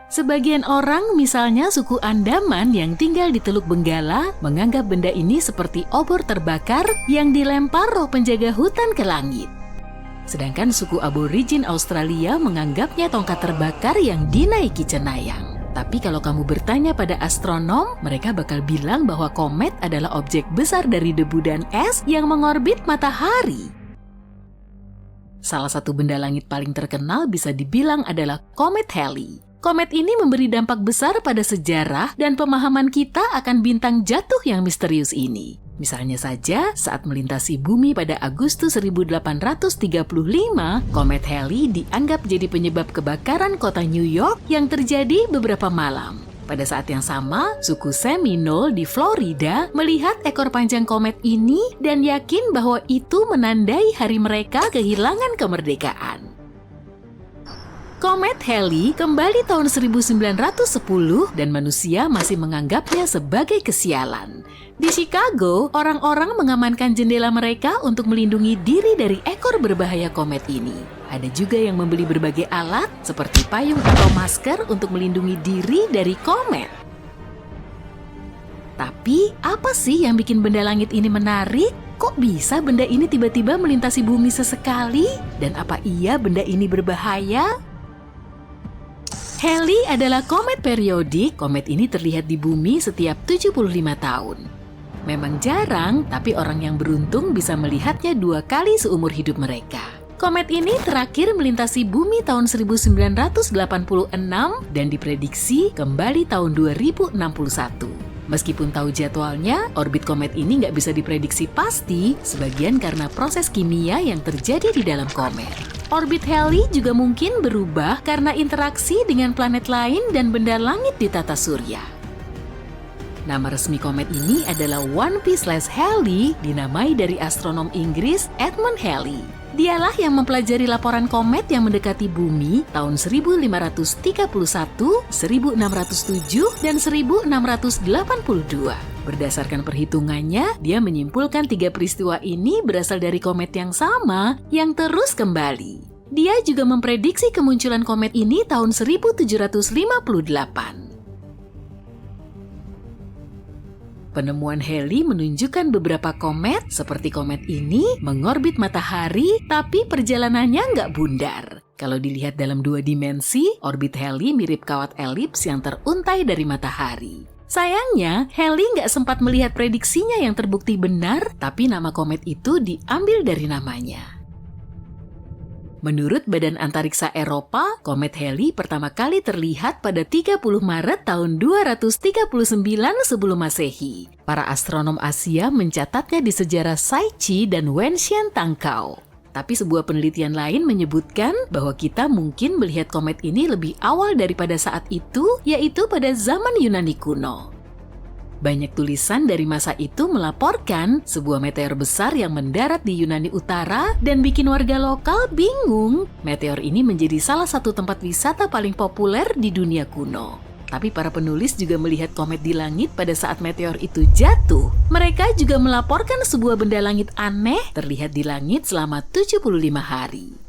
Sebagian orang, misalnya suku Andaman yang tinggal di Teluk Benggala, menganggap benda ini seperti obor terbakar yang dilempar roh penjaga hutan ke langit. Sedangkan suku aborigin Australia menganggapnya tongkat terbakar yang dinaiki cenayang. Tapi kalau kamu bertanya pada astronom, mereka bakal bilang bahwa komet adalah objek besar dari debu dan es yang mengorbit matahari. Salah satu benda langit paling terkenal bisa dibilang adalah komet Halley. Komet ini memberi dampak besar pada sejarah dan pemahaman kita akan bintang jatuh yang misterius ini. Misalnya saja, saat melintasi bumi pada Agustus 1835, komet Halley dianggap jadi penyebab kebakaran kota New York yang terjadi beberapa malam. Pada saat yang sama, suku Seminole di Florida melihat ekor panjang komet ini dan yakin bahwa itu menandai hari mereka kehilangan kemerdekaan. Komet Halley kembali tahun 1910 dan manusia masih menganggapnya sebagai kesialan. Di Chicago, orang-orang mengamankan jendela mereka untuk melindungi diri dari ekor berbahaya komet ini. Ada juga yang membeli berbagai alat seperti payung atau masker untuk melindungi diri dari komet. Tapi, apa sih yang bikin benda langit ini menarik? Kok bisa benda ini tiba-tiba melintasi bumi sesekali? Dan apa iya benda ini berbahaya? Halley adalah komet periodik. Komet ini terlihat di bumi setiap 75 tahun. Memang jarang, tapi orang yang beruntung bisa melihatnya 2 kali seumur hidup mereka. Komet ini terakhir melintasi bumi tahun 1986 dan diprediksi kembali tahun 2061. Meskipun tahu jadwalnya, orbit komet ini nggak bisa diprediksi pasti, sebagian karena proses kimia yang terjadi di dalam komet. Orbit Halley juga mungkin berubah karena interaksi dengan planet lain dan benda langit di tata surya. Nama resmi komet ini adalah 1P/Halley, dinamai dari astronom Inggris Edmund Halley. Dialah yang mempelajari laporan komet yang mendekati bumi tahun 1531, 1607, dan 1682. Berdasarkan perhitungannya, dia menyimpulkan 3 peristiwa ini berasal dari komet yang sama yang terus kembali. Dia juga memprediksi kemunculan komet ini tahun 1758. Penemuan Halley menunjukkan beberapa komet seperti komet ini mengorbit matahari, tapi perjalanannya nggak bundar. Kalau dilihat dalam 2 dimensi, orbit Halley mirip kawat elips yang teruntai dari matahari. Sayangnya, Halley nggak sempat melihat prediksinya yang terbukti benar, tapi nama komet itu diambil dari namanya. Menurut Badan Antariksa Eropa, komet Halley pertama kali terlihat pada 30 Maret tahun 239 sebelum Masehi. Para astronom Asia mencatatnya di sejarah Saichi dan Wenxian Tangkao. Tapi sebuah penelitian lain menyebutkan bahwa kita mungkin melihat komet ini lebih awal daripada saat itu, yaitu pada zaman Yunani kuno. Banyak tulisan dari masa itu melaporkan sebuah meteor besar yang mendarat di Yunani Utara dan bikin warga lokal bingung. Meteor ini menjadi salah satu tempat wisata paling populer di dunia kuno. Tapi para penulis juga melihat komet di langit pada saat meteor itu jatuh. Mereka juga melaporkan sebuah benda langit aneh terlihat di langit selama 75 hari.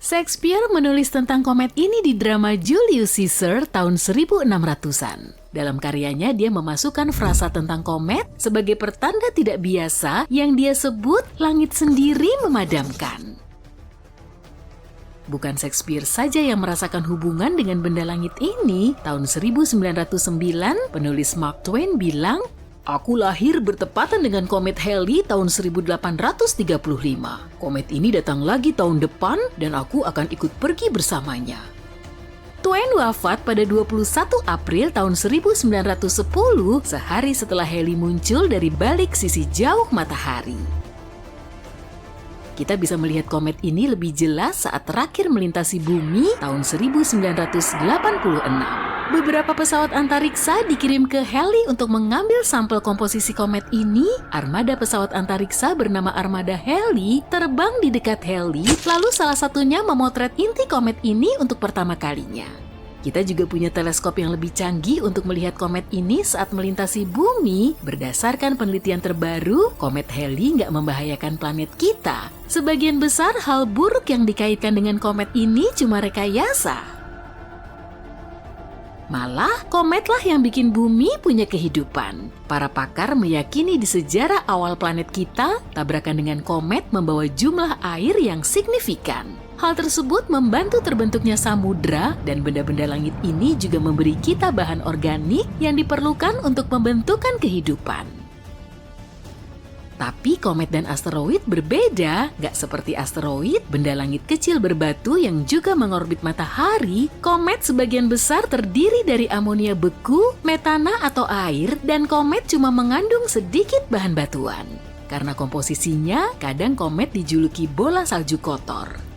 Shakespeare menulis tentang komet ini di drama Julius Caesar tahun 1600-an. Dalam karyanya, dia memasukkan frasa tentang komet sebagai pertanda tidak biasa yang dia sebut langit sendiri memadamkan. Bukan Shakespeare saja yang merasakan hubungan dengan benda langit ini. Tahun 1909, penulis Mark Twain bilang, "Aku lahir bertepatan dengan komet Halley tahun 1835. Komet ini datang lagi tahun depan dan aku akan ikut pergi bersamanya." Twain wafat pada 21 April tahun 1910, sehari setelah Halley muncul dari balik sisi jauh matahari. Kita bisa melihat komet ini lebih jelas saat terakhir melintasi bumi tahun 1986. Beberapa pesawat antariksa dikirim ke Halley untuk mengambil sampel komposisi komet ini. Armada pesawat antariksa bernama Armada Halley terbang di dekat Halley, lalu salah satunya memotret inti komet ini untuk pertama kalinya. Kita juga punya teleskop yang lebih canggih untuk melihat komet ini saat melintasi bumi. Berdasarkan penelitian terbaru, komet Halley nggak membahayakan planet kita. Sebagian besar hal buruk yang dikaitkan dengan komet ini cuma rekayasa. Malah, kometlah yang bikin bumi punya kehidupan. Para pakar meyakini di sejarah awal planet kita, tabrakan dengan komet membawa jumlah air yang signifikan. Hal tersebut membantu terbentuknya samudra dan benda-benda langit ini juga memberi kita bahan organik yang diperlukan untuk pembentukan kehidupan. Tapi komet dan asteroid berbeda, gak seperti asteroid, benda langit kecil berbatu yang juga mengorbit matahari. Komet sebagian besar terdiri dari amonia beku, metana atau air, dan komet cuma mengandung sedikit bahan batuan. Karena komposisinya, kadang komet dijuluki bola salju kotor.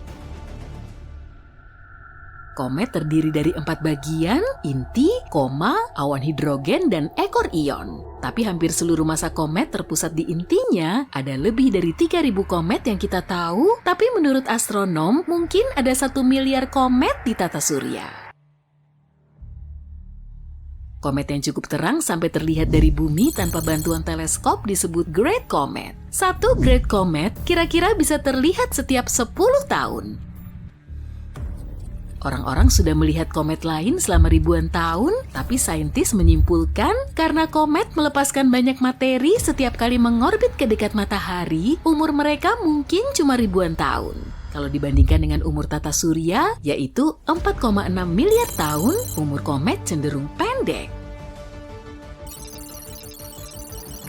Komet terdiri dari 4 bagian, inti, koma, awan hidrogen, dan ekor ion. Tapi hampir seluruh massa komet terpusat di intinya. Ada lebih dari 3.000 komet yang kita tahu, tapi menurut astronom mungkin ada 1 miliar komet di tata surya. Komet yang cukup terang sampai terlihat dari bumi tanpa bantuan teleskop disebut Great Comet. Satu Great Comet kira-kira bisa terlihat setiap 10 tahun. Orang-orang sudah melihat komet lain selama ribuan tahun, tapi saintis menyimpulkan karena komet melepaskan banyak materi setiap kali mengorbit ke dekat matahari, umur mereka mungkin cuma ribuan tahun. Kalau dibandingkan dengan umur tata surya, yaitu 4,6 miliar tahun, umur komet cenderung pendek.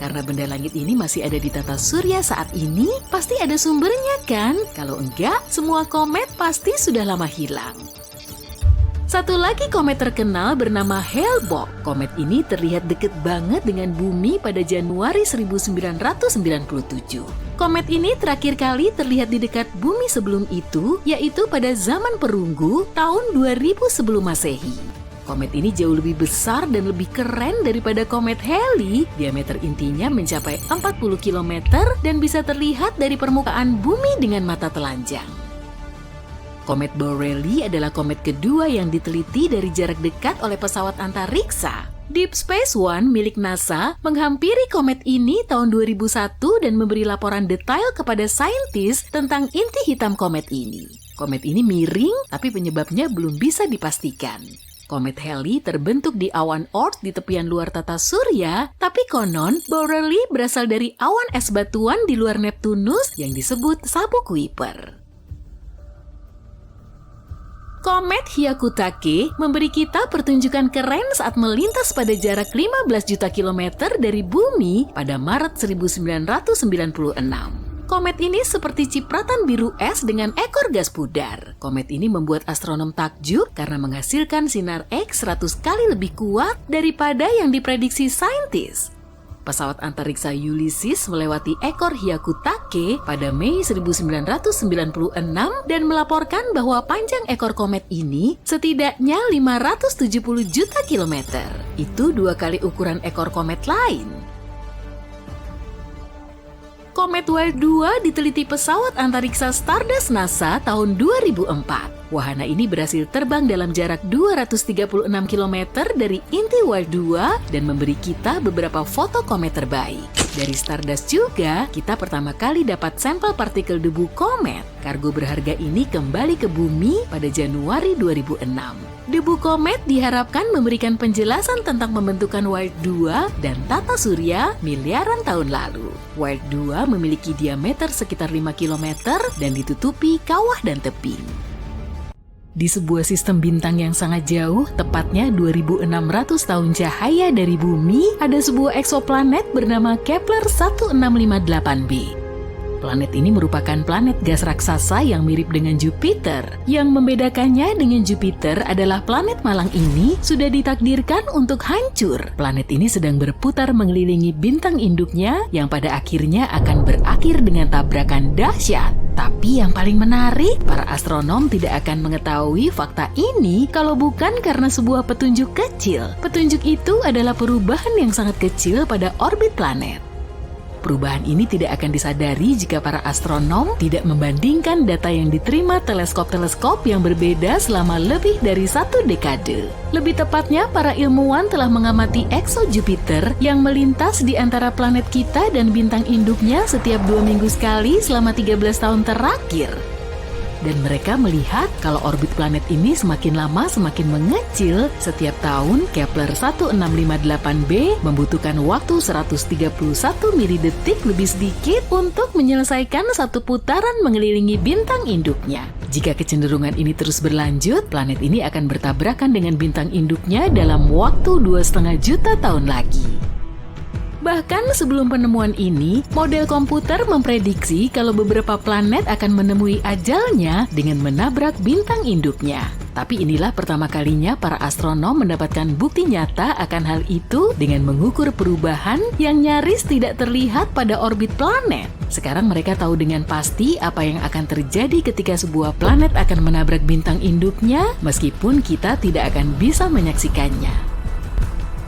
Karena benda langit ini masih ada di tata surya saat ini, pasti ada sumbernya kan? Kalau enggak, semua komet pasti sudah lama hilang. Satu lagi komet terkenal bernama Hale-Bopp. Komet ini terlihat dekat banget dengan bumi pada Januari 1997. Komet ini terakhir kali terlihat di dekat bumi sebelum itu, yaitu pada zaman perunggu tahun 2000 sebelum Masehi. Komet ini jauh lebih besar dan lebih keren daripada komet Halley. Diameter intinya mencapai 40 km dan bisa terlihat dari permukaan bumi dengan mata telanjang. Komet Borrelly adalah komet kedua yang diteliti dari jarak dekat oleh pesawat antariksa. Deep Space One milik NASA menghampiri komet ini tahun 2001 dan memberi laporan detail kepada saintis tentang inti hitam komet ini. Komet ini miring, tapi penyebabnya belum bisa dipastikan. Komet Halley terbentuk di awan Oort di tepian luar tata surya, tapi konon Borrelly berasal dari awan es batuan di luar Neptunus yang disebut sabuk Kuiper. Komet Hyakutake memberi kita pertunjukan keren saat melintas pada jarak 15 juta kilometer dari bumi pada Maret 1996. Komet ini seperti cipratan biru es dengan ekor gas pudar. Komet ini membuat astronom takjub karena menghasilkan sinar X 100 kali lebih kuat daripada yang diprediksi saintis. Pesawat antariksa Ulysses melewati ekor Hyakutake pada Mei 1996 dan melaporkan bahwa panjang ekor komet ini setidaknya 570 juta kilometer. Itu 2 kali ukuran ekor komet lain. Komet Wild 2 diteliti pesawat antariksa Stardust NASA tahun 2004. Wahana ini berhasil terbang dalam jarak 236 km dari inti Wild 2 dan memberi kita beberapa foto komet terbaik. Dari Stardust juga, kita pertama kali dapat sampel partikel debu komet. Kargo berharga ini kembali ke bumi pada Januari 2006. Debu komet diharapkan memberikan penjelasan tentang pembentukan Wild 2 dan tata surya miliaran tahun lalu. Wild 2 memiliki diameter sekitar 5 km dan ditutupi kawah dan tebing. Di sebuah sistem bintang yang sangat jauh, tepatnya 2.600 tahun cahaya dari bumi, ada sebuah eksoplanet bernama Kepler 1658b. Planet ini merupakan planet gas raksasa yang mirip dengan Jupiter. Yang membedakannya dengan Jupiter adalah planet malang ini sudah ditakdirkan untuk hancur. Planet ini sedang berputar mengelilingi bintang induknya yang pada akhirnya akan berakhir dengan tabrakan dahsyat. Tapi yang paling menarik, para astronom tidak akan mengetahui fakta ini kalau bukan karena sebuah petunjuk kecil. Petunjuk itu adalah perubahan yang sangat kecil pada orbit planet. Perubahan ini tidak akan disadari jika para astronom tidak membandingkan data yang diterima teleskop-teleskop yang berbeda selama lebih dari 1 dekade. Lebih tepatnya, para ilmuwan telah mengamati ekso Jupiter yang melintas di antara planet kita dan bintang induknya setiap 2 minggu sekali selama 13 tahun terakhir. Dan mereka melihat kalau orbit planet ini semakin lama semakin mengecil. Setiap tahun, Kepler 1658b membutuhkan waktu 131 milidetik lebih sedikit untuk menyelesaikan satu putaran mengelilingi bintang induknya. Jika kecenderungan ini terus berlanjut, planet ini akan bertabrakan dengan bintang induknya dalam waktu 2,5 juta tahun lagi. Bahkan sebelum penemuan ini, model komputer memprediksi kalau beberapa planet akan menemui ajalnya dengan menabrak bintang induknya. Tapi inilah pertama kalinya para astronom mendapatkan bukti nyata akan hal itu dengan mengukur perubahan yang nyaris tidak terlihat pada orbit planet. Sekarang mereka tahu dengan pasti apa yang akan terjadi ketika sebuah planet akan menabrak bintang induknya, meskipun kita tidak akan bisa menyaksikannya.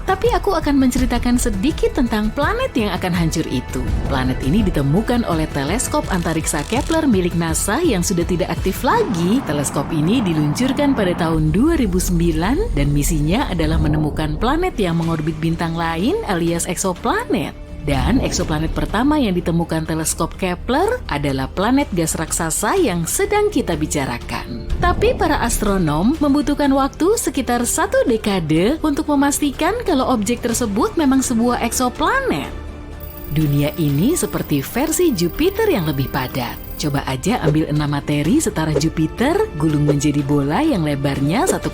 Tapi aku akan menceritakan sedikit tentang planet yang akan hancur itu. Planet ini ditemukan oleh teleskop antariksa Kepler milik NASA yang sudah tidak aktif lagi. Teleskop ini diluncurkan pada tahun 2009 dan misinya adalah menemukan planet yang mengorbit bintang lain alias eksoplanet. Dan eksoplanet pertama yang ditemukan teleskop Kepler adalah planet gas raksasa yang sedang kita bicarakan. Tapi para astronom membutuhkan waktu sekitar 1 dekade untuk memastikan kalau objek tersebut memang sebuah eksoplanet. Dunia ini seperti versi Jupiter yang lebih padat. Coba aja ambil 6 materi setara Jupiter, gulung menjadi bola yang lebarnya 1,1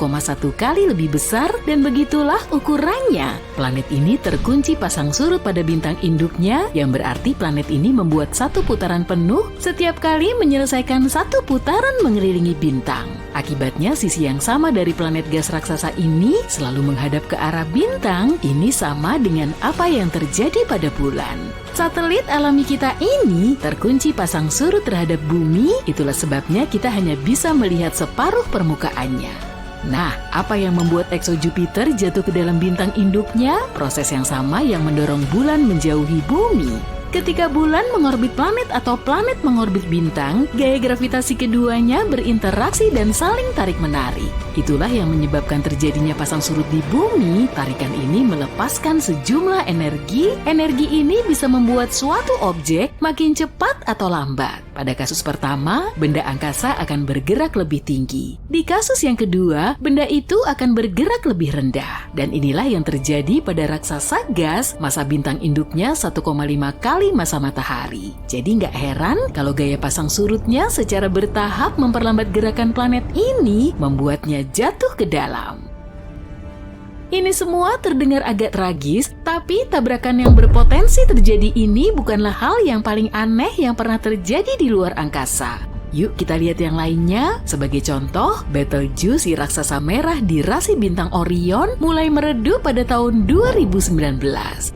kali lebih besar, dan begitulah ukurannya. Planet ini terkunci pasang surut pada bintang induknya, yang berarti planet ini membuat satu putaran penuh setiap kali menyelesaikan satu putaran mengelilingi bintang. Akibatnya sisi yang sama dari planet gas raksasa ini selalu menghadap ke arah bintang. Ini sama dengan apa yang terjadi pada bulan. Satelit alami kita ini terkunci pasang surut terhadap bumi, itulah sebabnya kita hanya bisa melihat separuh permukaannya. Nah, apa yang membuat ekso Jupiter jatuh ke dalam bintang induknya? Proses yang sama yang mendorong bulan menjauhi bumi. Ketika bulan mengorbit planet atau planet mengorbit bintang, gaya gravitasi keduanya berinteraksi dan saling tarik-menarik. Itulah yang menyebabkan terjadinya pasang surut di bumi. Tarikan ini melepaskan sejumlah energi. Energi ini bisa membuat suatu objek makin cepat atau lambat. Pada kasus pertama, benda angkasa akan bergerak lebih tinggi. Di kasus yang kedua, benda itu akan bergerak lebih rendah. Dan inilah yang terjadi pada raksasa gas, masa bintang induknya 1,5 kali masa matahari. Jadi nggak heran kalau gaya pasang surutnya secara bertahap memperlambat gerakan planet ini, membuatnya jatuh ke dalam. Ini semua terdengar agak tragis, tapi tabrakan yang berpotensi terjadi ini bukanlah hal yang paling aneh yang pernah terjadi di luar angkasa. Yuk kita lihat yang lainnya. Sebagai contoh, Betelgeuse si raksasa merah di rasi bintang Orion mulai meredup pada tahun 2019.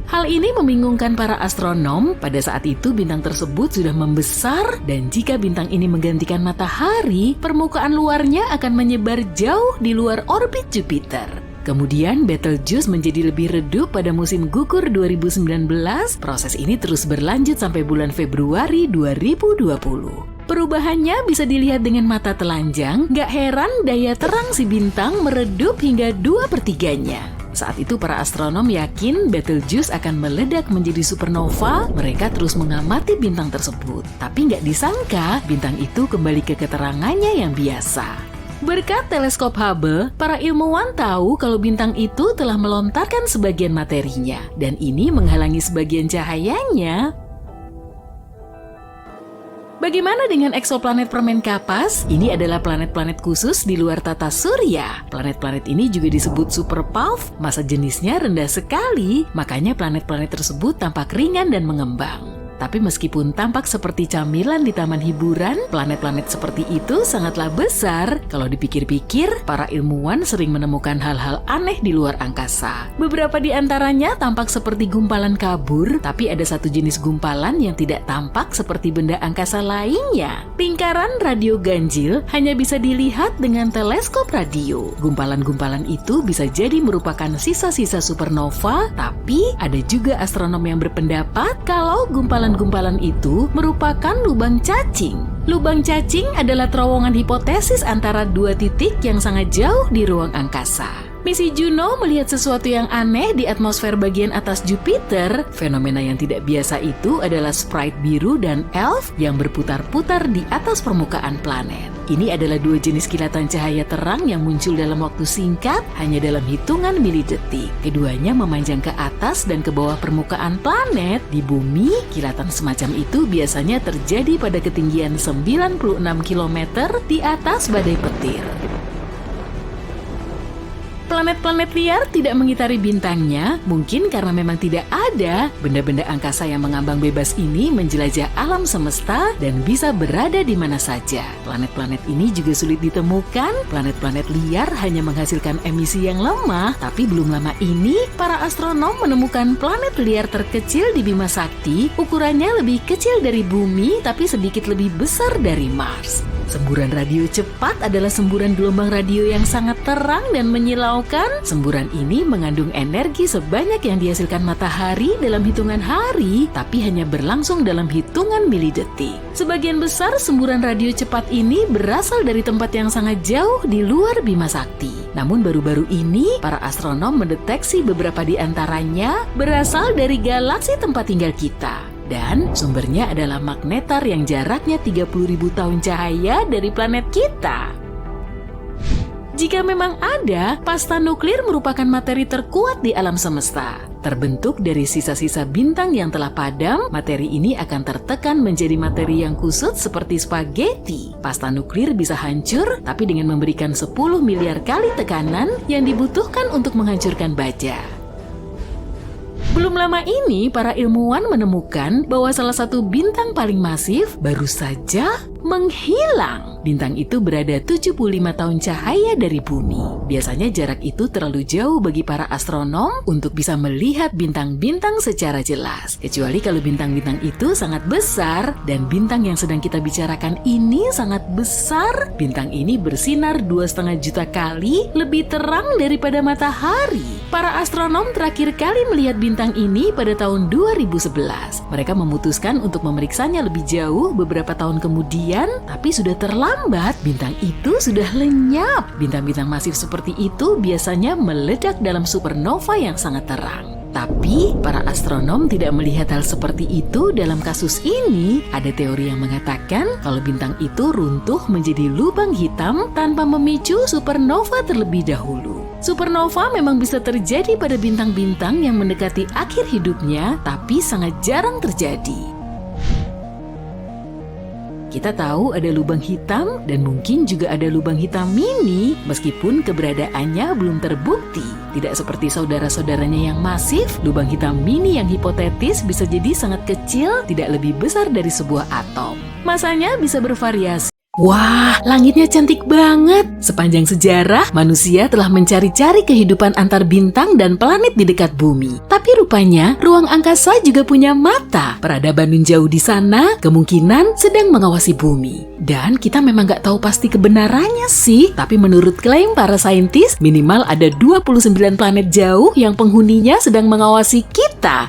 Hal ini membingungkan para astronom. Pada saat itu bintang tersebut sudah membesar, dan jika bintang ini menggantikan matahari, permukaan luarnya akan menyebar jauh di luar orbit Jupiter. Kemudian Betelgeuse menjadi lebih redup pada musim gugur 2019. Proses ini terus berlanjut sampai bulan Februari 2020. Perubahannya bisa dilihat dengan mata telanjang. Gak heran daya terang si bintang meredup hingga 2/3-nya. Saat itu para astronom yakin Betelgeuse akan meledak menjadi supernova. Mereka terus mengamati bintang tersebut. Tapi gak disangka bintang itu kembali ke keterangannya yang biasa. Berkat teleskop Hubble, para ilmuwan tahu kalau bintang itu telah melontarkan sebagian materinya, dan ini menghalangi sebagian cahayanya. Bagaimana dengan eksoplanet permen kapas? Ini adalah planet-planet khusus di luar tata surya. Planet-planet ini juga disebut super puff, massa jenisnya rendah sekali, makanya planet-planet tersebut tampak ringan dan mengembang. Tapi meskipun tampak seperti camilan di taman hiburan, planet-planet seperti itu sangatlah besar. Kalau dipikir-pikir, para ilmuwan sering menemukan hal-hal aneh di luar angkasa. Beberapa di antaranya tampak seperti gumpalan kabur, tapi ada satu jenis gumpalan yang tidak tampak seperti benda angkasa lainnya. Lingkaran radio ganjil hanya bisa dilihat dengan teleskop radio. Gumpalan-gumpalan itu bisa jadi merupakan sisa-sisa supernova, tapi ada juga astronom yang berpendapat kalau gumpalan-gumpalan itu merupakan lubang cacing. Lubang cacing adalah terowongan hipotesis antara dua titik yang sangat jauh di ruang angkasa. Misi Juno melihat sesuatu yang aneh di atmosfer bagian atas Jupiter. Fenomena yang tidak biasa itu adalah sprite biru dan elf yang berputar-putar di atas permukaan planet. Ini adalah dua jenis kilatan cahaya terang yang muncul dalam waktu singkat, hanya dalam hitungan milidetik. Keduanya memanjang ke atas dan ke bawah permukaan planet. Di bumi, kilatan semacam itu biasanya terjadi pada ketinggian 96 km di atas badai petir. Planet-planet liar tidak mengitari bintangnya, mungkin karena memang tidak ada. Benda-benda angkasa yang mengambang bebas ini menjelajah alam semesta dan bisa berada di mana saja. Planet-planet ini juga sulit ditemukan. Planet-planet liar hanya menghasilkan emisi yang lemah, tapi belum lama ini, para astronom menemukan planet liar terkecil di Bima Sakti. Ukurannya lebih kecil dari bumi, tapi sedikit lebih besar dari Mars. Semburan radio cepat adalah semburan gelombang radio yang sangat terang dan menyilaukan. Semburan ini mengandung energi sebanyak yang dihasilkan matahari dalam hitungan hari, tapi hanya berlangsung dalam hitungan milidetik. Sebagian besar semburan radio cepat ini berasal dari tempat yang sangat jauh di luar Bima Sakti. Namun baru-baru ini, para astronom mendeteksi beberapa di antaranya berasal dari galaksi tempat tinggal kita. Dan sumbernya adalah magnetar yang jaraknya 30.000 tahun cahaya dari planet kita. Jika memang ada, pasta nuklir merupakan materi terkuat di alam semesta. Terbentuk dari sisa-sisa bintang yang telah padam, materi ini akan tertekan menjadi materi yang kusut seperti spaghetti. Pasta nuklir bisa hancur, tapi dengan memberikan 10 miliar kali tekanan yang dibutuhkan untuk menghancurkan baja. Belum lama ini, para ilmuwan menemukan bahwa salah satu bintang paling masif baru saja menghilang. Bintang itu berada 75 tahun cahaya dari bumi. Biasanya jarak itu terlalu jauh bagi para astronom untuk bisa melihat bintang-bintang secara jelas. Kecuali kalau bintang-bintang itu sangat besar, dan bintang yang sedang kita bicarakan ini sangat besar. Bintang ini bersinar 2,5 juta kali lebih terang daripada matahari. Para astronom terakhir kali melihat bintang ini pada tahun 2011. Mereka memutuskan untuk memeriksanya lebih jauh beberapa tahun kemudian, tapi sudah terlambat. Bintang itu sudah lenyap. Bintang-bintang masif seperti itu biasanya meledak dalam supernova yang sangat terang. Tapi para astronom tidak melihat hal seperti itu dalam kasus ini. Ada teori yang mengatakan kalau bintang itu runtuh menjadi lubang hitam tanpa memicu supernova terlebih dahulu. Supernova memang bisa terjadi pada bintang-bintang yang mendekati akhir hidupnya, tapi sangat jarang terjadi. Kita tahu ada lubang hitam dan mungkin juga ada lubang hitam mini, meskipun keberadaannya belum terbukti. Tidak seperti saudara-saudaranya yang masif, lubang hitam mini yang hipotetis bisa jadi sangat kecil, tidak lebih besar dari sebuah atom. Masanya bisa bervariasi. Wah, langitnya cantik banget. Sepanjang sejarah, manusia telah mencari-cari kehidupan antar bintang dan planet di dekat bumi. Tapi rupanya, ruang angkasa juga punya mata. Peradaban nun jauh di sana kemungkinan sedang mengawasi bumi. Dan kita memang gak tahu pasti kebenarannya sih. Tapi menurut klaim para saintis, minimal ada 29 planet jauh yang penghuninya sedang mengawasi kita.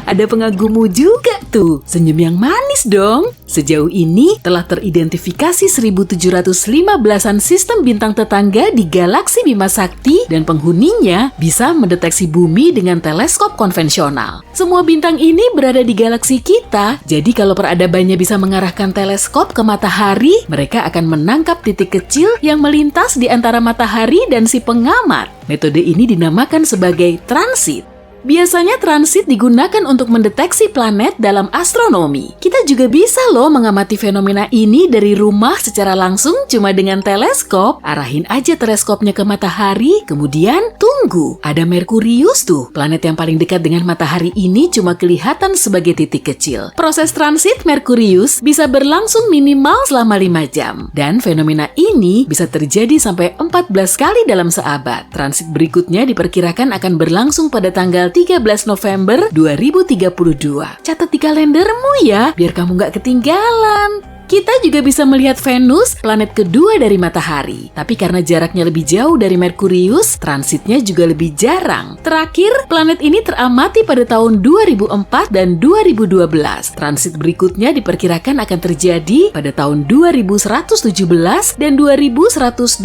Ada pengagummu juga tuh. Senyum yang manis dong. Sejauh ini telah teridentifikasi 1.715-an sistem bintang tetangga di galaksi Bima Sakti dan penghuninya bisa mendeteksi bumi dengan teleskop konvensional. Semua bintang ini berada di galaksi kita, jadi kalau peradabannya bisa mengarahkan teleskop ke matahari, mereka akan menangkap titik kecil yang melintas di antara matahari dan si pengamat. Metode ini dinamakan sebagai transit. Biasanya transit digunakan untuk mendeteksi planet dalam astronomi. Kita juga bisa loh mengamati fenomena ini dari rumah secara langsung cuma dengan teleskop. Arahin aja teleskopnya ke matahari, kemudian tunggu tunggu, ada Merkurius tuh. Planet yang paling dekat dengan matahari ini cuma kelihatan sebagai titik kecil. Proses transit Merkurius bisa berlangsung minimal selama 5 jam. Dan fenomena ini bisa terjadi sampai 14 kali dalam seabad. Transit berikutnya diperkirakan akan berlangsung pada tanggal 13 November 2032. Catat di kalendermu ya, biar kamu nggak ketinggalan. Kita juga bisa melihat Venus, planet kedua dari matahari. Tapi karena jaraknya lebih jauh dari Merkurius, transitnya juga lebih jarang. Terakhir, planet ini teramati pada tahun 2004 dan 2012. Transit berikutnya diperkirakan akan terjadi pada tahun 2117 dan 2125.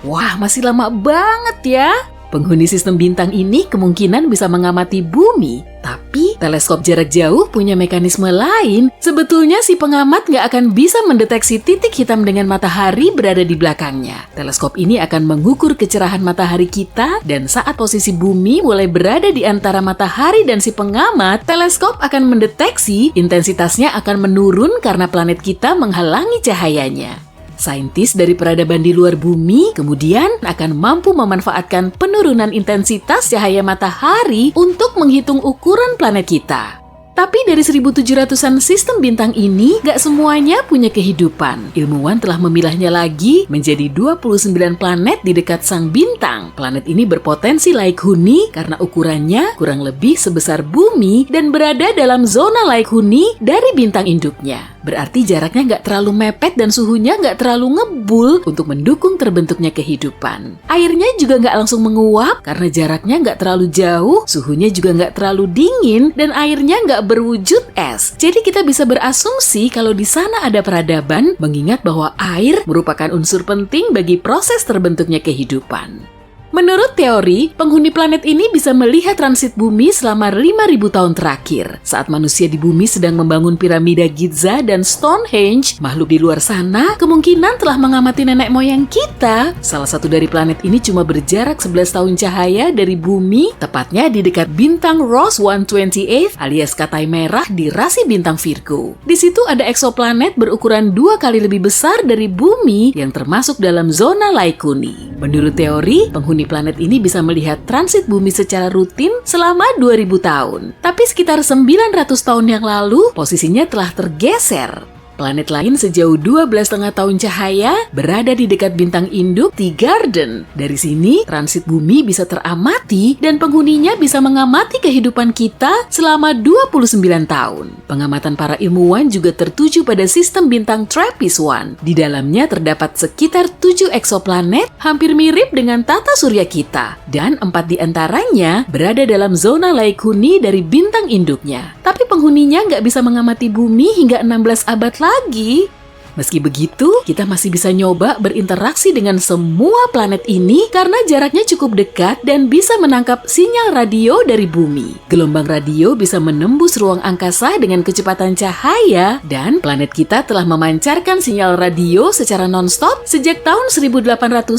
Wah, masih lama banget ya. Penghuni sistem bintang ini kemungkinan bisa mengamati bumi. Tapi teleskop jarak jauh punya mekanisme lain. Sebetulnya si pengamat nggak akan bisa mendeteksi titik hitam dengan matahari berada di belakangnya. Teleskop ini akan mengukur kecerahan matahari kita, dan saat posisi bumi mulai berada di antara matahari dan si pengamat, teleskop akan mendeteksi intensitasnya akan menurun karena planet kita menghalangi cahayanya. Saintis dari peradaban di luar bumi kemudian akan mampu memanfaatkan penurunan intensitas cahaya matahari untuk menghitung ukuran planet kita. Tapi dari 1700-an sistem bintang ini, gak semuanya punya kehidupan. Ilmuwan telah memilahnya lagi menjadi 29 planet di dekat sang bintang. Planet ini berpotensi laik huni karena ukurannya kurang lebih sebesar bumi dan berada dalam zona laik huni dari bintang induknya. Berarti jaraknya gak terlalu mepet dan suhunya gak terlalu ngebul untuk mendukung terbentuknya kehidupan. Airnya juga gak langsung menguap karena jaraknya gak terlalu jauh, suhunya juga gak terlalu dingin, dan airnya gak berwujud es. Jadi kita bisa berasumsi kalau di sana ada peradaban, mengingat bahwa air merupakan unsur penting bagi proses terbentuknya kehidupan. Menurut teori, penghuni planet ini bisa melihat transit bumi selama 5.000 tahun terakhir. Saat manusia di bumi sedang membangun piramida Giza dan Stonehenge, makhluk di luar sana kemungkinan telah mengamati nenek moyang kita. Salah satu dari planet ini cuma berjarak 11 tahun cahaya dari bumi, tepatnya di dekat bintang Ross 128 alias Katai Merah di rasi bintang Virgo. Di situ ada eksoplanet berukuran 2 kali lebih besar dari bumi yang termasuk dalam zona Laikuni. Menurut teori, penghuni planet ini bisa melihat transit bumi secara rutin selama 2000 tahun. Tapi sekitar 900 tahun yang lalu, posisinya telah tergeser. Planet lain sejauh 12,5 tahun cahaya berada di dekat bintang induk T-Garden. Dari sini, transit bumi bisa teramati dan penghuninya bisa mengamati kehidupan kita selama 29 tahun. Pengamatan para ilmuwan juga tertuju pada sistem bintang TRAPPIST-1. Di dalamnya terdapat sekitar 7 eksoplanet hampir mirip dengan tata surya kita, dan 4 di antaranya berada dalam zona Laikuni dari bintang induknya. Tapi penghuninya nggak bisa mengamati bumi hingga 16 abad lagi. Meski begitu, kita masih bisa nyoba berinteraksi dengan semua planet ini karena jaraknya cukup dekat dan bisa menangkap sinyal radio dari bumi. Gelombang radio bisa menembus ruang angkasa dengan kecepatan cahaya, dan planet kita telah memancarkan sinyal radio secara non-stop sejak tahun 1895.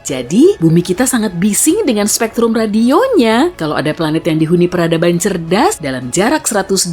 Jadi, bumi kita sangat bising dengan spektrum radionya. Kalau ada planet yang dihuni peradaban cerdas dalam jarak 125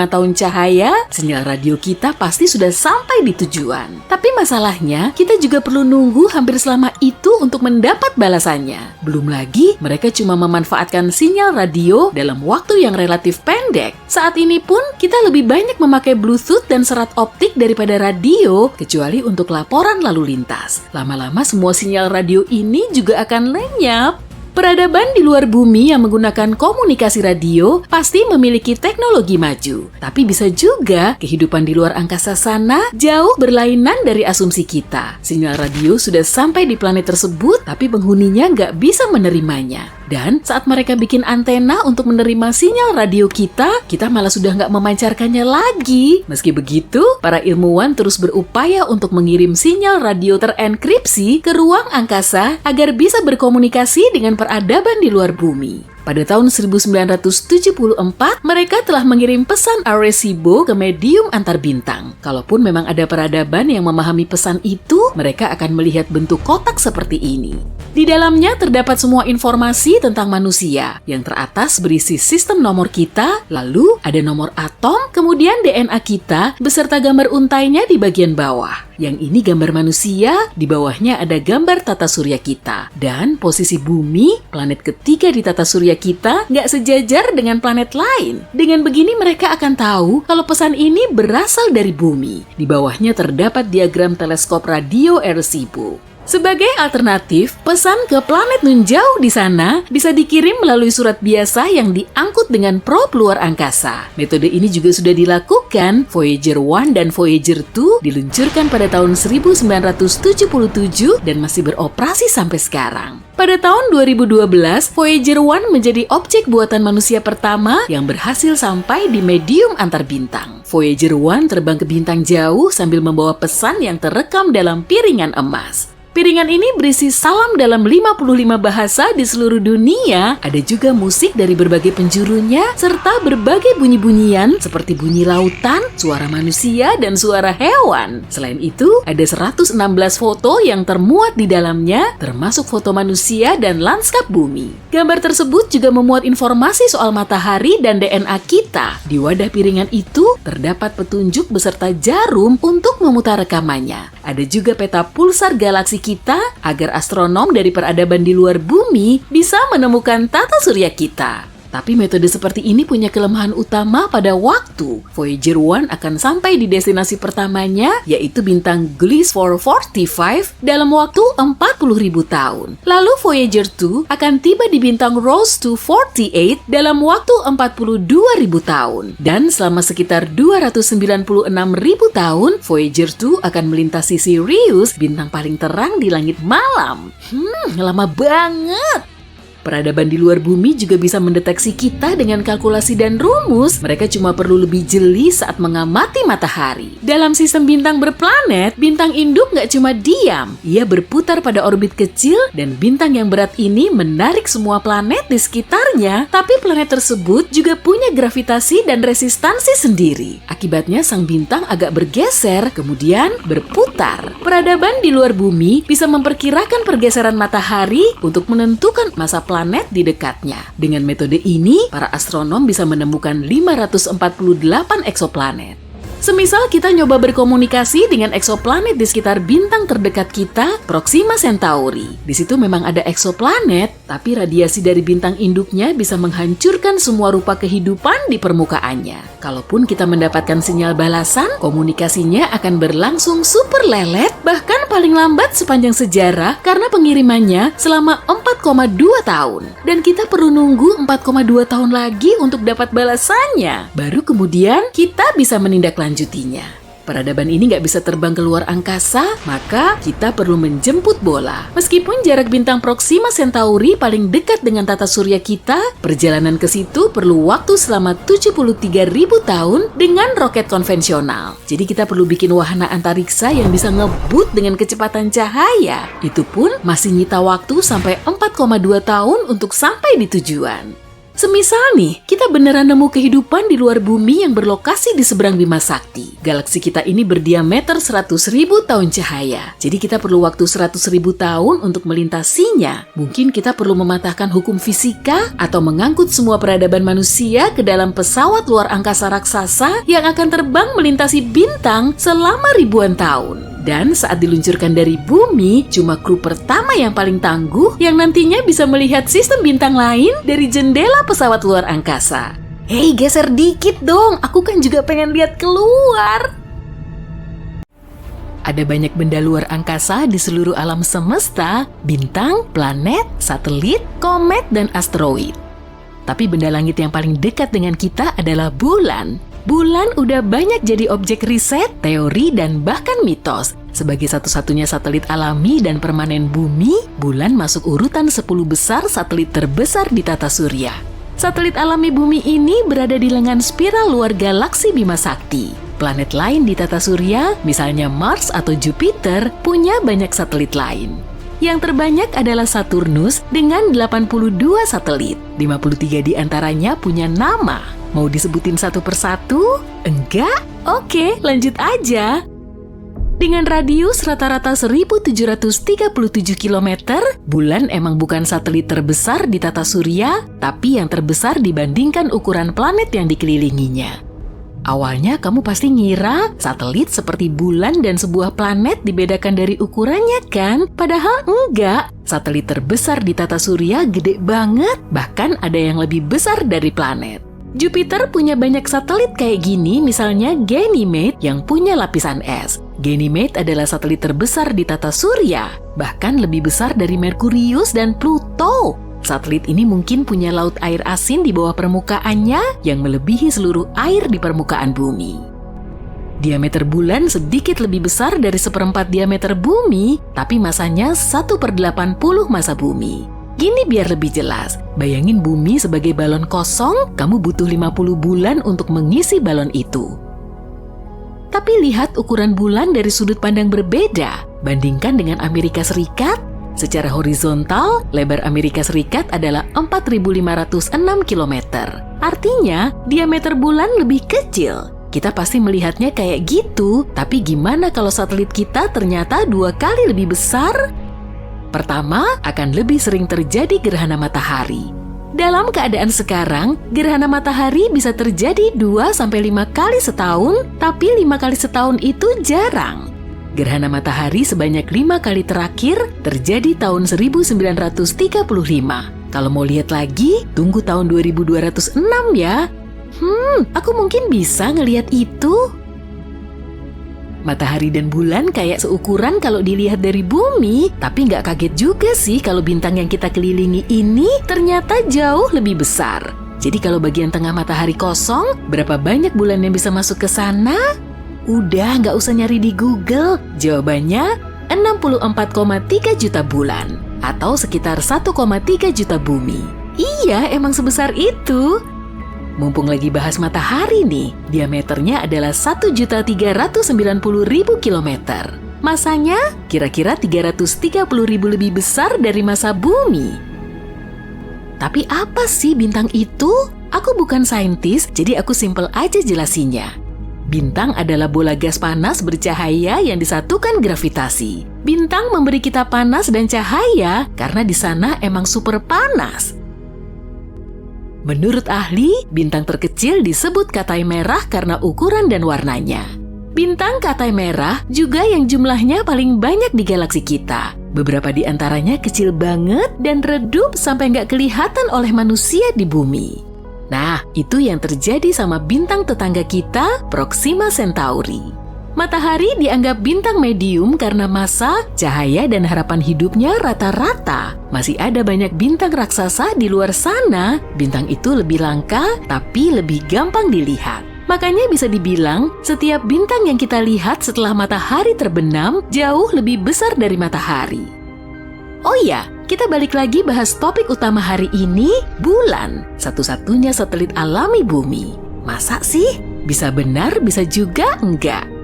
tahun cahaya, sinyal radio kita pasti sudah sampai di tujuan. Tapi masalahnya, kita juga perlu nunggu hampir selama itu untuk mendapat balasannya. Belum lagi, mereka cuma memanfaatkan sinyal radio dalam waktu yang relatif pendek. Saat ini pun, kita lebih banyak memakai Bluetooth dan serat optik daripada radio, kecuali untuk laporan lalu lintas. Lama-lama semua sinyal radio ini juga akan lenyap. Peradaban di luar bumi yang menggunakan komunikasi radio pasti memiliki teknologi maju. Tapi bisa juga kehidupan di luar angkasa sana jauh berlainan dari asumsi kita. Sinyal radio sudah sampai di planet tersebut, tapi penghuninya nggak bisa menerimanya. Dan saat mereka bikin antena untuk menerima sinyal radio kita malah sudah nggak memancarkannya lagi. Meski begitu, para ilmuwan terus berupaya untuk mengirim sinyal radio terenkripsi ke ruang angkasa agar bisa berkomunikasi dengan peradaban di luar bumi. Pada tahun 1974, mereka telah mengirim pesan Arecibo ke medium antar bintang. Kalaupun memang ada peradaban yang memahami pesan itu, mereka akan melihat bentuk kotak seperti ini. Di dalamnya terdapat semua informasi tentang manusia. Yang teratas berisi sistem nomor kita, lalu ada nomor atom, kemudian DNA kita, beserta gambar untainya di bagian bawah. Yang ini gambar manusia, di bawahnya ada gambar tata surya kita. Dan posisi bumi, planet ketiga di tata surya kita, nggak sejajar dengan planet lain. Dengan begini mereka akan tahu kalau pesan ini berasal dari bumi. Di bawahnya terdapat diagram teleskop radio Arecibo. Sebagai alternatif, pesan ke planet nun jauh di sana bisa dikirim melalui surat biasa yang diangkut dengan probe luar angkasa. Metode ini juga sudah dilakukan. Voyager 1 dan Voyager 2 diluncurkan pada tahun 1977 dan masih beroperasi sampai sekarang. Pada tahun 2012, Voyager 1 menjadi objek buatan manusia pertama yang berhasil sampai di medium antar bintang. Voyager 1 terbang ke bintang jauh sambil membawa pesan yang terekam dalam piringan emas. Piringan ini berisi salam dalam 55 bahasa di seluruh dunia. Ada juga musik dari berbagai penjurunya, serta berbagai bunyi-bunyian seperti bunyi lautan, suara manusia, dan suara hewan. Selain itu, ada 116 foto yang termuat di dalamnya, termasuk foto manusia dan lanskap bumi. Gambar tersebut juga memuat informasi soal matahari dan DNA kita. Di wadah piringan itu, terdapat petunjuk beserta jarum untuk memutar rekamannya. Ada juga peta pulsar galaksi kita agar astronom dari peradaban di luar bumi bisa menemukan tata surya kita. Tapi metode seperti ini punya kelemahan utama pada waktu. Voyager 1 akan sampai di destinasi pertamanya, yaitu bintang Gliese 445 dalam waktu 40.000 tahun. Lalu Voyager 2 akan tiba di bintang Rosse 248 dalam waktu 42.000 tahun. Dan selama sekitar 296.000 tahun, Voyager 2 akan melintasi Sirius, bintang paling terang di langit malam. Lama banget! Peradaban di luar bumi juga bisa mendeteksi kita dengan kalkulasi dan rumus. Mereka cuma perlu lebih jeli saat mengamati matahari. Dalam sistem bintang berplanet, bintang induk nggak cuma diam. Ia berputar pada orbit kecil dan bintang yang berat ini menarik semua planet di sekitarnya. Tapi planet tersebut juga punya gravitasi dan resistansi sendiri. Akibatnya sang bintang agak bergeser, kemudian berputar. Peradaban di luar bumi bisa memperkirakan pergeseran matahari untuk menentukan masa planet di dekatnya. Dengan metode ini, para astronom bisa menemukan 548 eksoplanet. Semisal kita nyoba berkomunikasi dengan eksoplanet di sekitar bintang terdekat kita, Proxima Centauri. Di situ memang ada eksoplanet, tapi radiasi dari bintang induknya bisa menghancurkan semua rupa kehidupan di permukaannya. Kalaupun kita mendapatkan sinyal balasan, komunikasinya akan berlangsung super lelet, bahkan paling lambat sepanjang sejarah karena pengirimannya selama 4,2 tahun. Dan kita perlu nunggu 4,2 tahun lagi untuk dapat balasannya. Baru kemudian kita bisa menindaklanjutinya. Peradaban ini nggak bisa terbang ke luar angkasa, maka kita perlu menjemput bola. Meskipun jarak bintang Proxima Centauri paling dekat dengan tata surya kita, perjalanan ke situ perlu waktu selama 73.000 tahun dengan roket konvensional. Jadi kita perlu bikin wahana antariksa yang bisa ngebut dengan kecepatan cahaya. Itu pun masih nyita waktu sampai 4,2 tahun untuk sampai di tujuan. Semisal nih, kita beneran nemu kehidupan di luar bumi yang berlokasi di seberang Bima Sakti. Galaksi kita ini berdiameter 100.000 tahun cahaya. Jadi kita perlu waktu 100.000 tahun untuk melintasinya. Mungkin kita perlu mematahkan hukum fisika atau mengangkut semua peradaban manusia ke dalam pesawat luar angkasa raksasa yang akan terbang melintasi bintang selama ribuan tahun. Dan saat diluncurkan dari bumi, cuma kru pertama yang paling tangguh yang nantinya bisa melihat sistem bintang lain dari jendela pesawat luar angkasa. Hei, geser dikit dong, aku kan juga pengen lihat keluar. Ada banyak benda luar angkasa di seluruh alam semesta, bintang, planet, satelit, komet, dan asteroid. Tapi benda langit yang paling dekat dengan kita adalah bulan. Bulan udah banyak jadi objek riset, teori, dan bahkan mitos. Sebagai satu-satunya satelit alami dan permanen bumi, bulan masuk urutan 10 besar satelit terbesar di tata surya. Satelit alami bumi ini berada di lengan spiral luar galaksi Bima Sakti. Planet lain di tata surya, misalnya Mars atau Jupiter, punya banyak satelit lain. Yang terbanyak adalah Saturnus dengan 82 satelit. 53 di antaranya punya nama. Mau disebutin satu persatu? Enggak? Oke, lanjut aja. Dengan radius rata-rata 1.737 km, bulan emang bukan satelit terbesar di tata surya, tapi yang terbesar dibandingkan ukuran planet yang dikelilinginya. Awalnya kamu pasti ngira satelit seperti bulan dan sebuah planet dibedakan dari ukurannya kan? Padahal enggak. Satelit terbesar di tata surya gede banget, bahkan ada yang lebih besar dari planet. Jupiter punya banyak satelit kayak gini, misalnya Ganymede yang punya lapisan es. Ganymede adalah satelit terbesar di tata surya, bahkan lebih besar dari Merkurius dan Pluto. Satelit ini mungkin punya laut air asin di bawah permukaannya yang melebihi seluruh air di permukaan bumi. Diameter bulan sedikit lebih besar dari 1/4 diameter bumi, tapi masanya 1/80 massa bumi. Gini biar lebih jelas, bayangin bumi sebagai balon kosong, kamu butuh 50 bulan untuk mengisi balon itu. Tapi lihat ukuran bulan dari sudut pandang berbeda, bandingkan dengan Amerika Serikat. Secara horizontal, lebar Amerika Serikat adalah 4.506 km. Artinya, diameter bulan lebih kecil. Kita pasti melihatnya kayak gitu, tapi gimana kalau satelit kita ternyata 2 kali lebih besar? Pertama, akan lebih sering terjadi gerhana matahari. Dalam keadaan sekarang, gerhana matahari bisa terjadi 2-5 kali setahun, tapi 5 kali setahun itu jarang. Gerhana matahari sebanyak 5 kali terakhir terjadi tahun 1935. Kalau mau lihat lagi, tunggu tahun 2206 ya. Aku mungkin bisa ngelihat itu. Matahari dan bulan kayak seukuran kalau dilihat dari bumi, tapi nggak kaget juga sih kalau bintang yang kita kelilingi ini ternyata jauh lebih besar. Jadi kalau bagian tengah matahari kosong, berapa banyak bulan yang bisa masuk ke sana? Udah, nggak usah nyari di Google. Jawabannya 64,3 juta bulan, atau sekitar 1,3 juta bumi. Iya, emang sebesar itu. Mumpung lagi bahas matahari nih, diameternya adalah 1.390.000 kilometer. Masanya kira-kira 330.000 lebih besar dari massa bumi. Tapi apa sih bintang itu? Aku bukan saintis, jadi aku simpel aja jelasinnya. Bintang adalah bola gas panas bercahaya yang disatukan gravitasi. Bintang memberi kita panas dan cahaya karena di sana emang super panas. Menurut ahli, bintang terkecil disebut Katai Merah karena ukuran dan warnanya. Bintang Katai Merah juga yang jumlahnya paling banyak di galaksi kita. Beberapa di antaranya kecil banget dan redup sampai nggak kelihatan oleh manusia di bumi. Nah, itu yang terjadi sama bintang tetangga kita, Proxima Centauri. Matahari dianggap bintang medium karena massa, cahaya, dan harapan hidupnya rata-rata. Masih ada banyak bintang raksasa di luar sana. Bintang itu lebih langka, tapi lebih gampang dilihat. Makanya bisa dibilang, setiap bintang yang kita lihat setelah matahari terbenam jauh lebih besar dari matahari. Oh iya, kita balik lagi bahas topik utama hari ini, bulan. Satu-satunya satelit alami bumi. Masa sih? Bisa benar, bisa juga enggak.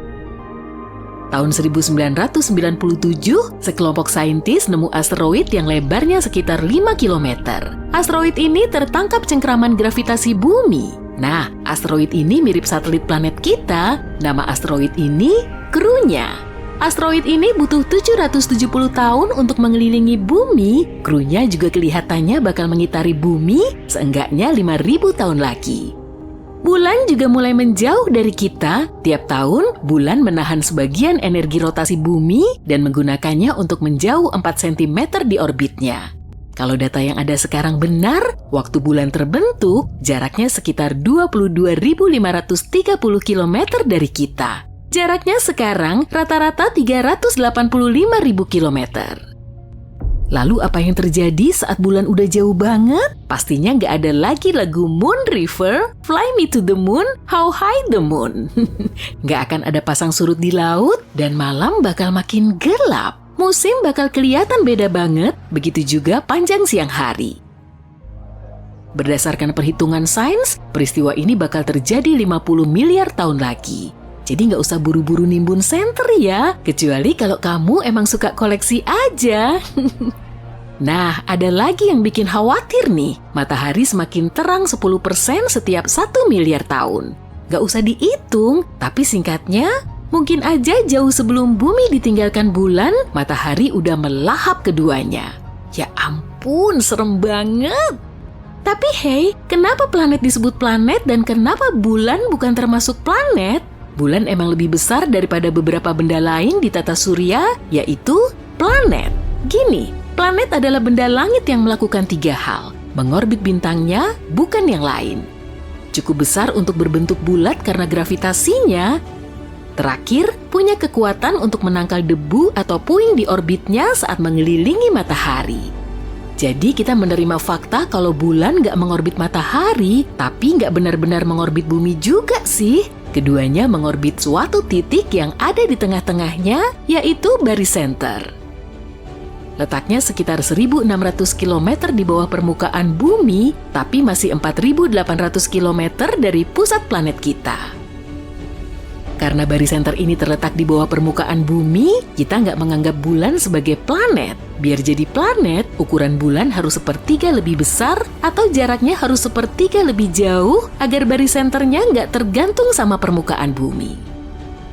Tahun 1997, sekelompok saintis nemu asteroid yang lebarnya sekitar 5 km. Asteroid ini tertangkap cengkraman gravitasi bumi. Nah, asteroid ini mirip satelit planet kita. Nama asteroid ini Krunya. Asteroid ini butuh 770 tahun untuk mengelilingi bumi. Krunya juga kelihatannya bakal mengitari bumi seenggaknya 5.000 tahun lagi. Bulan juga mulai menjauh dari kita. Tiap tahun, bulan menahan sebagian energi rotasi bumi dan menggunakannya untuk menjauh 4 cm di orbitnya. Kalau data yang ada sekarang benar, waktu bulan terbentuk, jaraknya sekitar 22.530 km dari kita. Jaraknya sekarang rata-rata 385.000 km. Lalu apa yang terjadi saat bulan udah jauh banget? Pastinya nggak ada lagi lagu Moon River, Fly Me to the Moon, How High the Moon. Nggak akan ada pasang surut di laut, dan malam bakal makin gelap. Musim bakal kelihatan beda banget, begitu juga panjang siang hari. Berdasarkan perhitungan sains, peristiwa ini bakal terjadi 50 miliar tahun lagi. Jadi nggak usah buru-buru nimbun senter ya, kecuali kalau kamu emang suka koleksi aja. Nah, ada lagi yang bikin khawatir nih. Matahari semakin terang 10% setiap 1 miliar tahun. Nggak usah dihitung, tapi singkatnya, mungkin aja jauh sebelum bumi ditinggalkan bulan, matahari udah melahap keduanya. Ya ampun, serem banget. Tapi hey, kenapa planet disebut planet dan kenapa bulan bukan termasuk planet? Bulan emang lebih besar daripada beberapa benda lain di tata surya, yaitu planet. Gini, planet adalah benda langit yang melakukan 3 hal. Mengorbit bintangnya, bukan yang lain. Cukup besar untuk berbentuk bulat karena gravitasinya. Terakhir, punya kekuatan untuk menangkal debu atau puing di orbitnya saat mengelilingi matahari. Jadi kita menerima fakta kalau bulan nggak mengorbit matahari, tapi nggak benar-benar mengorbit bumi juga sih. Keduanya mengorbit suatu titik yang ada di tengah-tengahnya, yaitu barycenter. Letaknya sekitar 1.600 km di bawah permukaan bumi, tapi masih 4.800 km dari pusat planet kita. Karena barycenter ini terletak di bawah permukaan bumi, kita nggak menganggap bulan sebagai planet. Biar jadi planet, ukuran bulan harus sepertiga lebih besar atau jaraknya harus sepertiga lebih jauh agar barycenternya nggak tergantung sama permukaan bumi.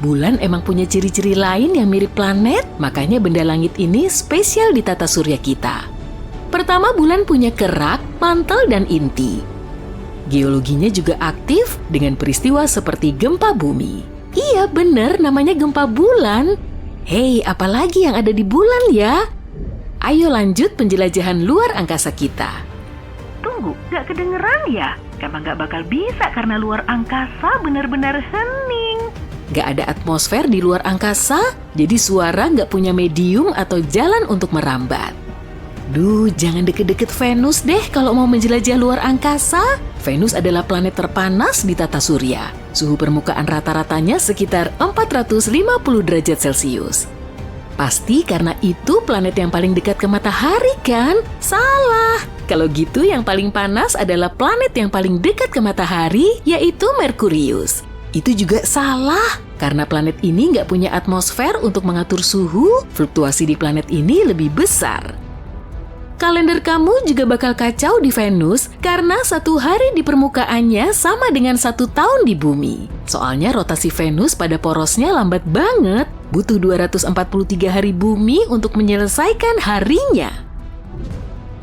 Bulan emang punya ciri-ciri lain yang mirip planet, makanya benda langit ini spesial di tata surya kita. Pertama, bulan punya kerak, mantel, dan inti. Geologinya juga aktif dengan peristiwa seperti gempa bumi. Iya bener, namanya gempa bulan. Hei, apalagi yang ada di bulan ya? Ayo lanjut penjelajahan luar angkasa kita. Tunggu, gak kedengeran ya? Emang gak bakal bisa karena luar angkasa benar-benar hening. Gak ada atmosfer di luar angkasa, jadi suara gak punya medium atau jalan untuk merambat. Duh, jangan deket-deket Venus deh kalau mau menjelajah luar angkasa. Venus adalah planet terpanas di tata surya. Suhu permukaan rata-ratanya sekitar 450 derajat Celcius. Pasti karena itu planet yang paling dekat ke matahari kan? Salah! Kalau gitu yang paling panas adalah planet yang paling dekat ke matahari, yaitu Merkurius. Itu juga salah, karena planet ini nggak punya atmosfer untuk mengatur suhu, fluktuasi di planet ini lebih besar. Kalender kamu juga bakal kacau di Venus karena 1 hari di permukaannya sama dengan 1 tahun di bumi. Soalnya rotasi Venus pada porosnya lambat banget, butuh 243 hari bumi untuk menyelesaikan harinya.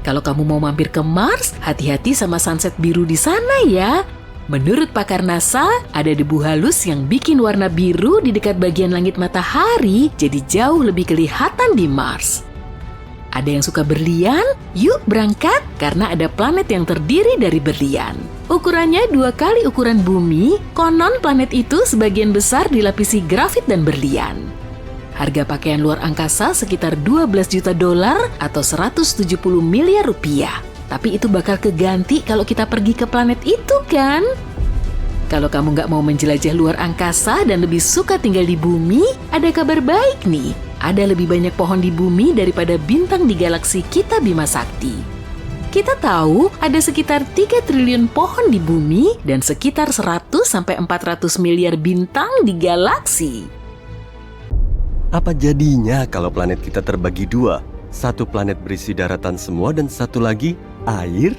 Kalau kamu mau mampir ke Mars, hati-hati sama sunset biru di sana ya. Menurut pakar NASA, ada debu halus yang bikin warna biru di dekat bagian langit matahari jadi jauh lebih kelihatan di Mars. Ada yang suka berlian? Yuk berangkat, karena ada planet yang terdiri dari berlian. Ukurannya 2 kali ukuran bumi, konon planet itu sebagian besar dilapisi grafit dan berlian. Harga pakaian luar angkasa sekitar $12 juta atau 170 miliar rupiah. Tapi itu bakal keganti kalau kita pergi ke planet itu kan? Kalau kamu nggak mau menjelajah luar angkasa dan lebih suka tinggal di bumi, ada kabar baik nih. Ada lebih banyak pohon di bumi daripada bintang di galaksi kita Bima Sakti. Kita tahu ada sekitar 3 triliun pohon di bumi dan sekitar 100-400 miliar bintang di galaksi. Apa jadinya kalau planet kita terbagi 2? Satu planet berisi daratan semua dan satu lagi air?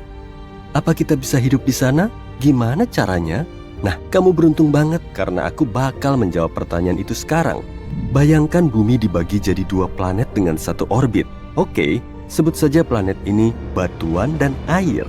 Apa kita bisa hidup di sana? Gimana caranya? Nah, kamu beruntung banget karena aku bakal menjawab pertanyaan itu sekarang. Bayangkan bumi dibagi jadi 2 planet dengan 1 orbit. Oke, sebut saja planet ini batuan dan air.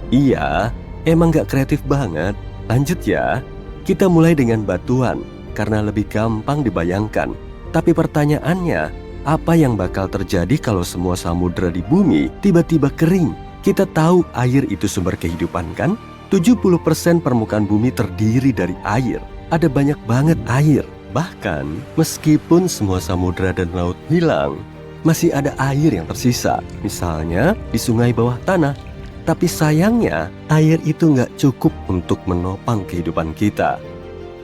Iya, emang gak kreatif banget. Lanjut ya, kita mulai dengan batuan karena lebih gampang dibayangkan. Tapi pertanyaannya, apa yang bakal terjadi kalau semua samudera di bumi tiba-tiba kering? Kita tahu air itu sumber kehidupan kan? 70% permukaan bumi terdiri dari air. Ada banyak banget air. Bahkan, meskipun semua samudera dan laut hilang, masih ada air yang tersisa. Misalnya, di sungai bawah tanah. Tapi sayangnya, air itu nggak cukup untuk menopang kehidupan kita.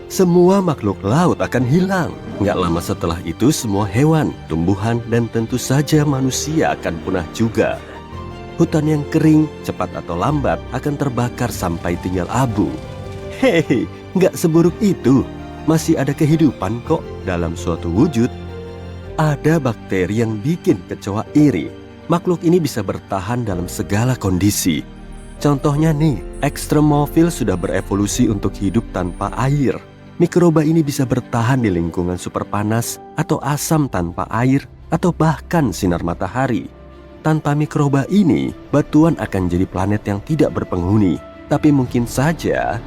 Semua makhluk laut akan hilang. Nggak lama setelah itu, semua hewan, tumbuhan, dan tentu saja manusia akan punah juga. Hutan yang kering, cepat atau lambat, akan terbakar sampai tinggal abu. Hei, nggak seburuk itu. Masih ada kehidupan kok dalam suatu wujud. Ada bakteri yang bikin kecoa iri. Makhluk ini bisa bertahan dalam segala kondisi. Contohnya nih, ekstremofil sudah berevolusi untuk hidup tanpa air. Mikroba ini bisa bertahan di lingkungan super panas atau asam tanpa air atau bahkan sinar matahari. Tanpa mikroba ini, batuan akan jadi planet yang tidak berpenghuni. Tapi mungkin saja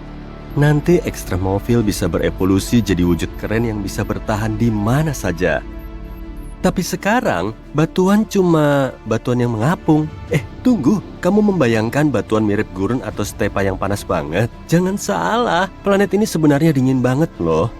nanti ekstremofil bisa berevolusi jadi wujud keren yang bisa bertahan di mana saja. Tapi sekarang, batuan cuma batuan yang mengapung. Tunggu, kamu membayangkan batuan mirip gurun atau stepa yang panas banget? Jangan salah, planet ini sebenarnya dingin banget loh.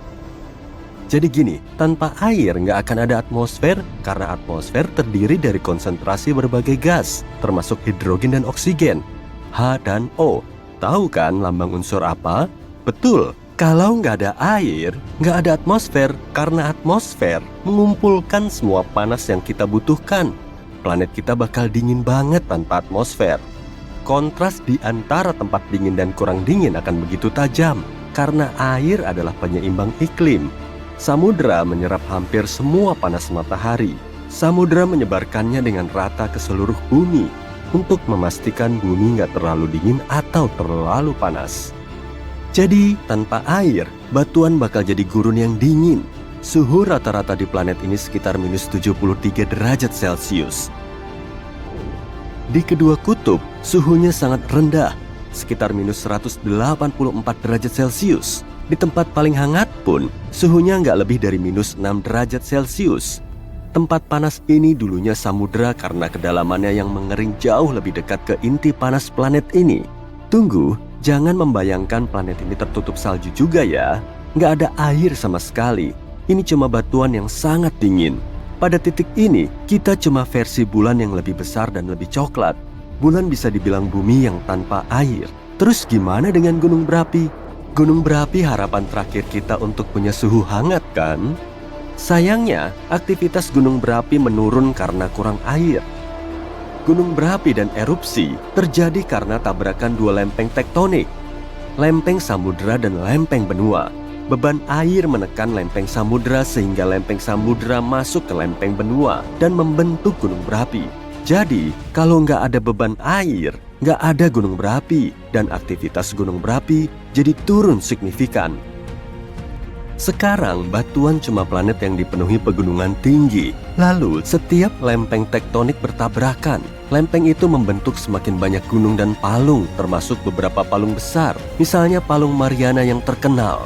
Jadi gini, tanpa air nggak akan ada atmosfer karena atmosfer terdiri dari konsentrasi berbagai gas, termasuk hidrogen dan oksigen, H dan O. Tahu kan lambang unsur apa? Betul, kalau nggak ada air, nggak ada atmosfer karena atmosfer mengumpulkan semua panas yang kita butuhkan. Planet kita bakal dingin banget tanpa atmosfer. Kontras di antara tempat dingin dan kurang dingin akan begitu tajam karena air adalah penyeimbang iklim. Samudra menyerap hampir semua panas matahari. Samudra menyebarkannya dengan rata ke seluruh bumi untuk memastikan bumi nggak terlalu dingin atau terlalu panas. Jadi, tanpa air, batuan bakal jadi gurun yang dingin. Suhu rata-rata di planet ini sekitar minus 73 derajat Celcius. Di kedua kutub, suhunya sangat rendah, sekitar minus 184 derajat Celcius. Di tempat paling hangat pun, suhunya nggak lebih dari minus 6 derajat Celcius. Tempat panas ini dulunya samudra karena kedalamannya yang mengering jauh lebih dekat ke inti panas planet ini. Tunggu, jangan membayangkan planet ini tertutup salju juga ya. Nggak ada air sama sekali. Ini cuma batuan yang sangat dingin. Pada titik ini, kita cuma versi bulan yang lebih besar dan lebih coklat. Bulan bisa dibilang bumi yang tanpa air. Terus gimana dengan gunung berapi? Gunung berapi harapan terakhir kita untuk punya suhu hangat kan? Sayangnya, aktivitas gunung berapi menurun karena kurang air. Gunung berapi dan erupsi terjadi karena tabrakan dua lempeng tektonik, lempeng samudra dan lempeng benua. Beban air menekan lempeng samudra sehingga lempeng samudra masuk ke lempeng benua dan membentuk gunung berapi. Jadi, kalau nggak ada beban air, nggak ada gunung berapi, dan aktivitas gunung berapi jadi turun signifikan. Sekarang, batuan cuma planet yang dipenuhi pegunungan tinggi. Lalu, setiap lempeng tektonik bertabrakan. Lempeng itu membentuk semakin banyak gunung dan palung, termasuk beberapa palung besar. Misalnya Palung Mariana yang terkenal.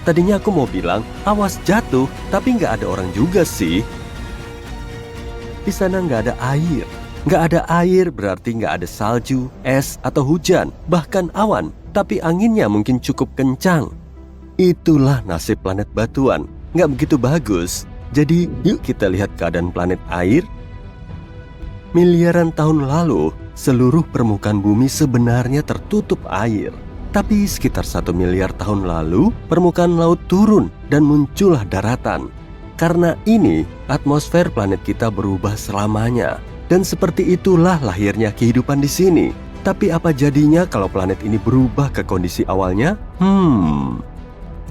Tadinya aku mau bilang, awas jatuh, tapi nggak ada orang juga sih. Di sana nggak ada air. Nggak ada air berarti nggak ada salju, es, atau hujan, bahkan awan. Tapi anginnya mungkin cukup kencang. Itulah nasib planet batuan. Nggak begitu bagus. Jadi yuk kita lihat keadaan planet air. Miliaran tahun lalu, seluruh permukaan bumi sebenarnya tertutup air. Tapi sekitar 1 miliar tahun lalu, permukaan laut turun dan muncullah daratan. Karena ini, atmosfer planet kita berubah selamanya. Dan seperti itulah lahirnya kehidupan di sini. Tapi apa jadinya kalau planet ini berubah ke kondisi awalnya?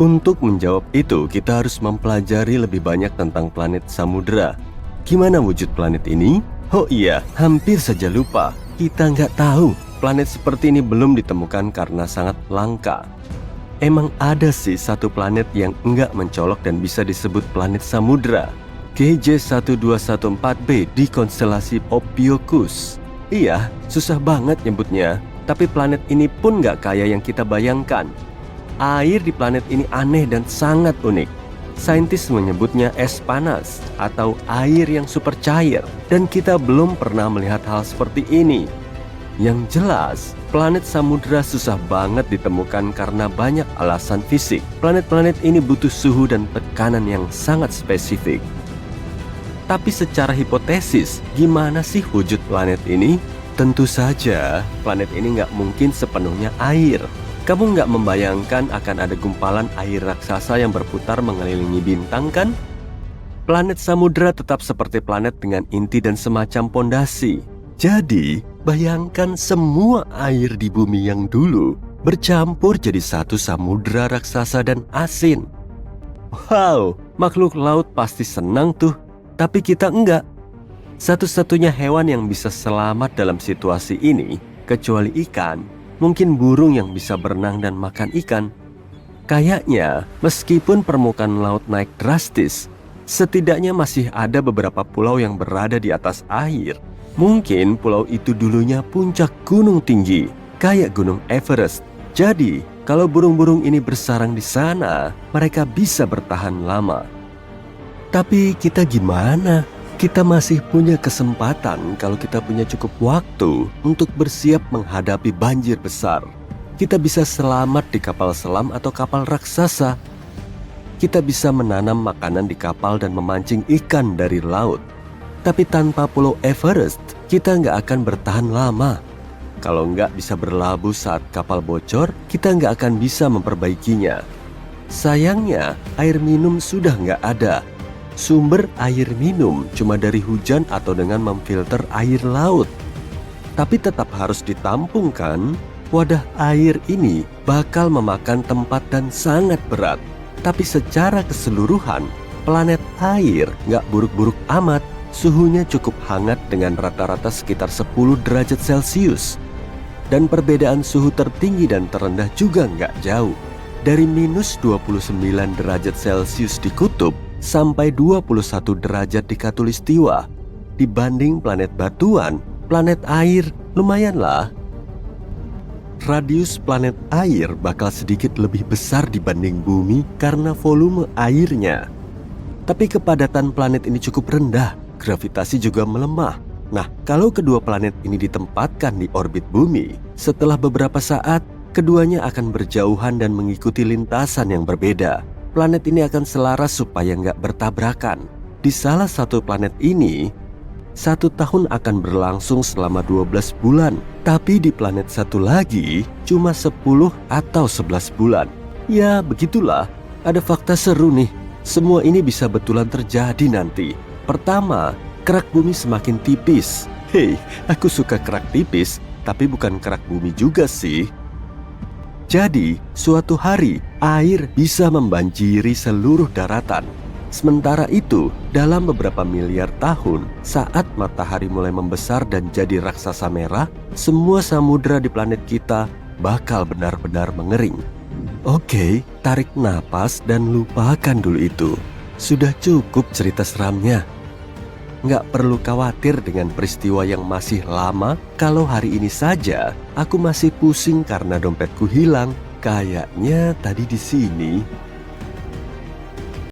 Untuk menjawab itu, kita harus mempelajari lebih banyak tentang planet samudra. Gimana wujud planet ini? Oh iya, hampir saja lupa. Kita nggak tahu. Planet seperti ini belum ditemukan karena sangat langka. Emang ada sih satu planet yang enggak mencolok dan bisa disebut planet samudra. GJ1214b di konstelasi Ophiuchus. Iya, susah banget nyebutnya. Tapi planet ini pun nggak kaya yang kita bayangkan. Air di planet ini aneh dan sangat unik. Saintis menyebutnya es panas atau air yang super cair. Dan kita belum pernah melihat hal seperti ini. Yang jelas, planet samudra susah banget ditemukan karena banyak alasan fisik. Planet-planet ini butuh suhu dan tekanan yang sangat spesifik. Tapi secara hipotesis, gimana sih wujud planet ini? Tentu saja, planet ini nggak mungkin sepenuhnya air. Kamu nggak membayangkan akan ada gumpalan air raksasa yang berputar mengelilingi bintang kan? Planet samudra tetap seperti planet dengan inti dan semacam pondasi. Jadi, bayangkan semua air di bumi yang dulu bercampur jadi satu samudra raksasa dan asin. Wow, makhluk laut pasti senang tuh, tapi kita enggak. Satu-satunya hewan yang bisa selamat dalam situasi ini, kecuali ikan, mungkin burung yang bisa berenang dan makan ikan. Kayaknya, meskipun permukaan laut naik drastis, setidaknya masih ada beberapa pulau yang berada di atas air. Mungkin pulau itu dulunya puncak gunung tinggi, kayak gunung Everest. Jadi, kalau burung-burung ini bersarang di sana, mereka bisa bertahan lama. Tapi kita gimana? Kita masih punya kesempatan kalau kita punya cukup waktu untuk bersiap menghadapi banjir besar. Kita bisa selamat di kapal selam atau kapal raksasa. Kita bisa menanam makanan di kapal dan memancing ikan dari laut. Tapi tanpa pulau Everest, kita nggak akan bertahan lama. Kalau nggak bisa berlabuh saat kapal bocor, kita nggak akan bisa memperbaikinya. Sayangnya, air minum sudah nggak ada. Sumber air minum cuma dari hujan atau dengan memfilter air laut. Tapi tetap harus ditampung kan? Wadah air ini bakal memakan tempat dan sangat berat. Tapi secara keseluruhan, planet air nggak buruk-buruk amat. Suhunya cukup hangat dengan rata-rata sekitar 10 derajat Celcius. Dan perbedaan suhu tertinggi dan terendah juga nggak jauh. Dari minus 29 derajat Celcius di kutub sampai 21 derajat di khatulistiwa. Dibanding planet batuan, planet air lumayanlah. Radius planet air bakal sedikit lebih besar dibanding bumi karena volume airnya. Tapi kepadatan planet ini cukup rendah. Gravitasi juga melemah. Nah, kalau kedua planet ini ditempatkan di orbit bumi, setelah beberapa saat, keduanya akan berjauhan dan mengikuti lintasan yang berbeda. Planet ini akan selaras supaya nggak bertabrakan. Di salah satu planet ini, 1 tahun akan berlangsung selama 12 bulan. Tapi di planet satu lagi, cuma 10 atau 11 bulan. Ya, begitulah. Ada fakta seru nih. Semua ini bisa betulan terjadi nanti. Pertama, kerak bumi semakin tipis. Hei, aku suka kerak tipis, tapi bukan kerak bumi juga sih. Jadi, suatu hari, air bisa membanjiri seluruh daratan. Sementara itu, dalam beberapa miliar tahun, saat matahari mulai membesar dan jadi raksasa merah, semua samudra di planet kita bakal benar-benar mengering. Oke, tarik napas dan lupakan dulu itu. Sudah cukup cerita seramnya. Nggak perlu khawatir dengan peristiwa yang masih lama. Kalau hari ini saja aku masih pusing karena dompetku hilang. Kayaknya tadi di sini.